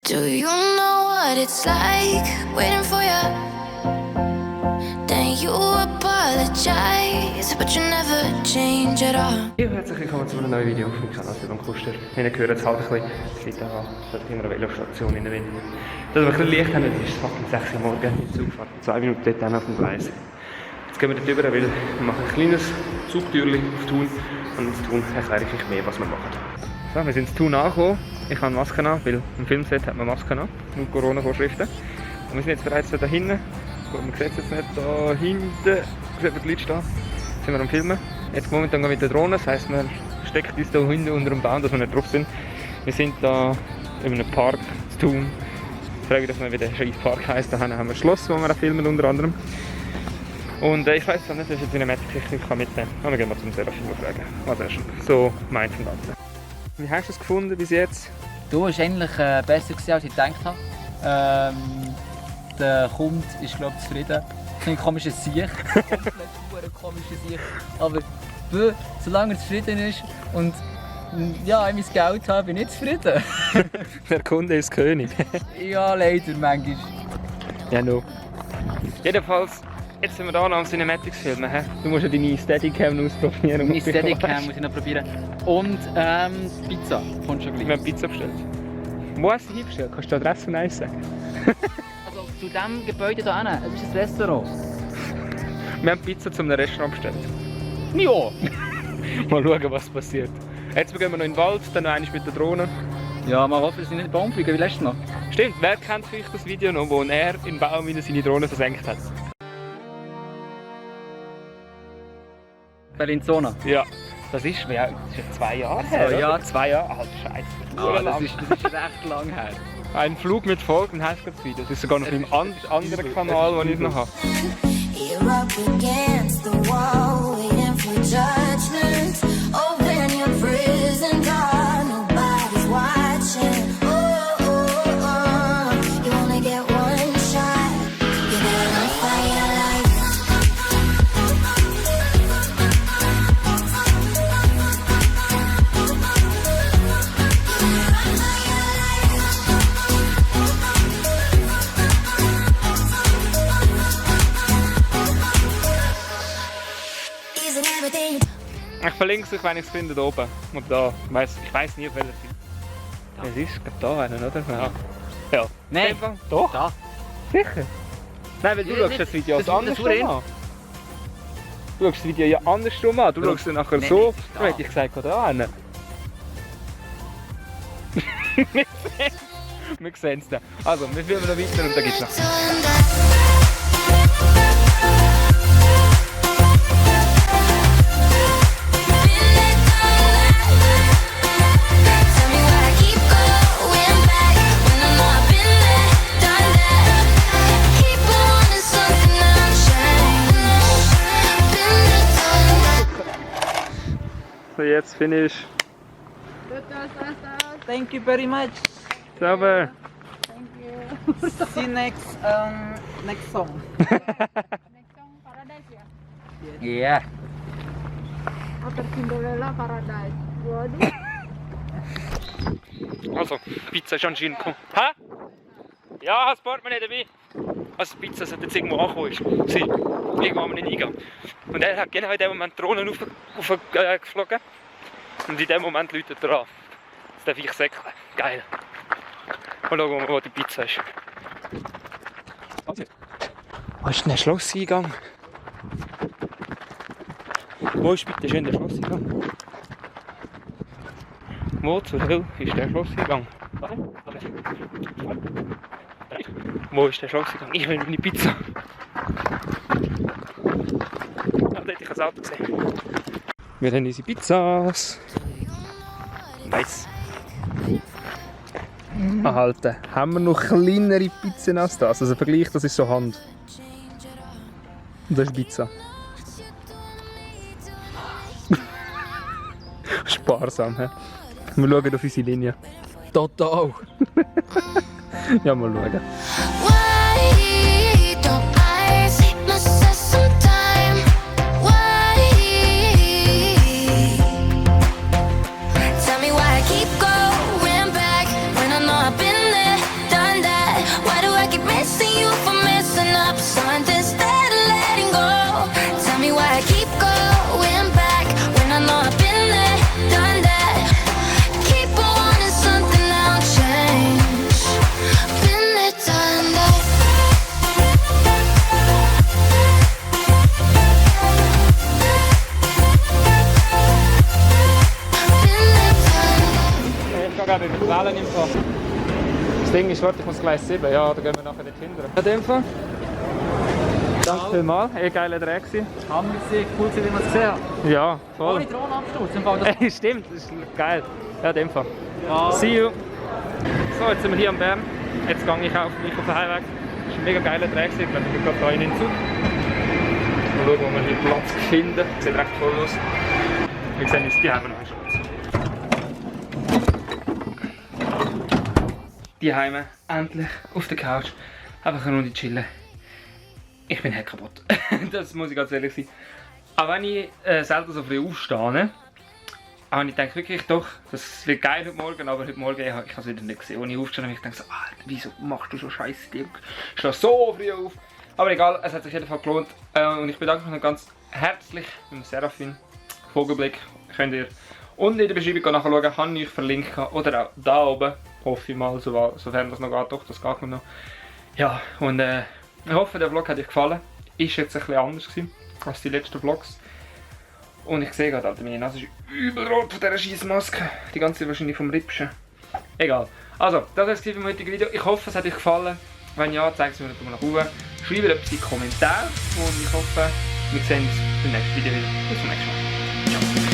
Do you know what it's like waiting for you? Then you apologize, but you never change at all. Ja, herzlich willkommen zu einem neuen Video auf meinem Kanal Simon Kuster. Wenn ihr hört, es halt ein bisschen, seit da in einer Velostation in der Wind. Dass wir ein bisschen Licht haben, ist es fucking 6 Uhr morgen in Zugfahrt. 2 Minuten dort auf dem Gleis. Jetzt gehen wir dort rüber, weil wir machen ein kleines Zugtürchen auf Thun. Und in Thun erkläre ich euch mehr, was wir machen. So, wir sind in Thun angekommen. Ich habe Masken an, weil im Filmset hat man Masken an, nur Corona-Vorschriften. Und wir sind jetzt bereits da hinten. Gut, man sieht es jetzt nicht, da hinten sieht man die Leute stehen. Jetzt sind wir am Filmen. Jetzt momentan gehen wir mit der Drohne, das heisst, man steckt uns da hinten unter dem Baum, dass wir nicht drauf sind. Wir sind da in einem Park zu Thun. Ich frage mich, wie der scheiß Park heisst. Da haben wir ein Schloss, wo wir auch filmen, unter anderem. Und ich weiss nicht, welche Cinematic ich mitnehmen kann. Aber wir gehen mal zum Serafin fragen. Was er schon so meint vom Ganzen. Wie hast du es gefunden bis jetzt? Du warst eigentlich besser gewesen, als ich gedacht habe. Der Kunde ist, glaube ich, zufrieden. Ein komisches Sieg. Ein komisches Sieg. Aber solange er zufrieden ist und ja, ich mein Geld habe, bin ich zufrieden. Der Kunde ist König. Ja, leider manchmal. Ja, no. Jedenfalls, jetzt sind wir hier noch am Cinematics filmen. Du musst ja deine Steadicam ausprobieren. Meine Steadicam muss ich noch probieren. Und Pizza kommt schon gleich. Wir haben Pizza bestellt. Wo hast du sie hinbestellt? Kannst du die Adresse noch sagen? Also zu diesem Gebäude hier hinten, es ist ein Restaurant. Wir haben Pizza zu einem Restaurant bestellt. Ja. Mal schauen, was passiert. Jetzt gehen wir noch in den Wald, dann noch einmal mit der Drohne. Ja, mal hoffen, dass sie nicht in den Baum fliegen. Wie lässt du noch? Stimmt, wer kennt vielleicht das Video noch, wo er im Baum seine Drohne versenkt hat? Bellinzona. Ja. Das ist ja 2 Jahre her. So, ja. 2 Jahre. Alter Scheiße. Ah, das ist recht lang her. Ein Flug mit Folgen heißt das Video. Das ist sogar noch im anderen Kanal, den ich noch habe. You're up against the wall, waiting for judgment. Open your prison door, nobody's watching. Oh, oh, oh, you only get one shot. You're gonna fight your life. Isn't everything Ich verlinke es, wenn ich es finde, da oben. Und da. Ich weiss nie, auf welcher Seite. Es ist gerade da einen, oder? Ja. Ja. Nein. Stefan? Doch? Da. Sicher? Nein, weil du schaust das Video das andersrum das an. Du schaust das Video ja andersrum an. Du Warum? schaust es nachher Nein, so. das ist da. Dann hätte ich gesagt, da einen. Wir sehen es dann. Also, wir filmen noch weiter und dann geht's noch. Tell me why I keep going back when I know I've been there, done that. Keep wanting something else, been there, done that. So, jetzt finish. Thank you very much. Sauber. See you next song. Next song Paradise ya? Yeah. Atau Cinderella Paradise. Waduh. Also, Pizza ist anscheinend gekommen. Hä? Ja, das Portemonnaie dabei. Also, die Pizza sollte jetzt irgendwo angekommen sein. Irgendwo am Eingang. Und er hat genau in dem Moment die Drohne aufgeflogen. Und in dem Moment läutet er an. Jetzt darf ich säckeln. Geil. Mal schauen, wo die Pizza ist. Wo ist denn der Schlosseingang? Wo ist bitte schön der Schlosseingang? Wo zur Hölle ist der Schlosseingang? Wo ist der Schlosseingang? Ich will meine Pizza. Da hätte ich das Auto gesehen. Wir haben unsere Pizzas. Nice. Anhalten. Haben wir noch kleinere Pizzen als das? Also Vergleich, das ist so Hand. Und das ist Pizza. Sparsam, hä? Wir schauen auf unsere Linie. Total. Ja, mal schauen. Why don't I save myself some time? Why? Tell me why I keep going back when I know I've been there, wählen im Fall. Das Ding ist, warte, ich muss Gleis 7, ja, da gehen wir nachher nicht hinterher. In dem Fall. Danke vielmals, geiler Dreh gewesen. Haben wir gesehen, cool, wie man es gesehen hat. Ja, voll. Ohne Drohnenabsturz, im Fall. Das Stimmt, das ist geil. Ja, in dem Fall. ja. See you. So, jetzt sind wir hier am Bern. Jetzt gehe ich auf den Heimweg. Das ist ein mega geiler Dreh gewesen. Ich glaube, ich bin gerade da in den Zug. Mal schauen, wo wir hier Platz finden. Sieht recht voll aus. Wir sehen uns die Heime noch ein. Die Heime, endlich auf der Couch. Einfach eine Runde chillen. Ich bin halt kaputt. Das muss ich ganz ehrlich sein. Auch wenn ich selten so früh aufstehe, aber ich denke wirklich doch, das wird geil heute Morgen, aber heute Morgen ich habe es wieder nicht gesehen. Als ich aufgestanden bin, ich denke so, wieso machst du so scheiße Ding? Ich stehe so früh auf. Aber egal, es hat sich auf jeden Fall gelohnt. Und ich bedanke mich noch ganz herzlich beim Serafin. Vogelblick könnt ihr unten in der Beschreibung nachschauen, habe ich euch verlinkt. Oder auch da oben, hoffe ich mal, sofern das noch geht. Doch, das geht noch. Ja, und ich hoffe, der Vlog hat euch gefallen. Ist jetzt ein bisschen anders gewesen als die letzten Vlogs. Und ich sehe gerade, Alter, meine Nase ist überrot von dieser Scheissmaske. Die ganze wahrscheinlich vom Ripschen. Egal. Also, das war es für mein heutiges Video. Ich hoffe, es hat euch gefallen. Wenn ja, zeigt es mir doch mal nach oben. Schreibt etwas in die Kommentare. Und ich hoffe, wir sehen uns beim nächsten Video wieder. Bis zum nächsten Mal. Ciao.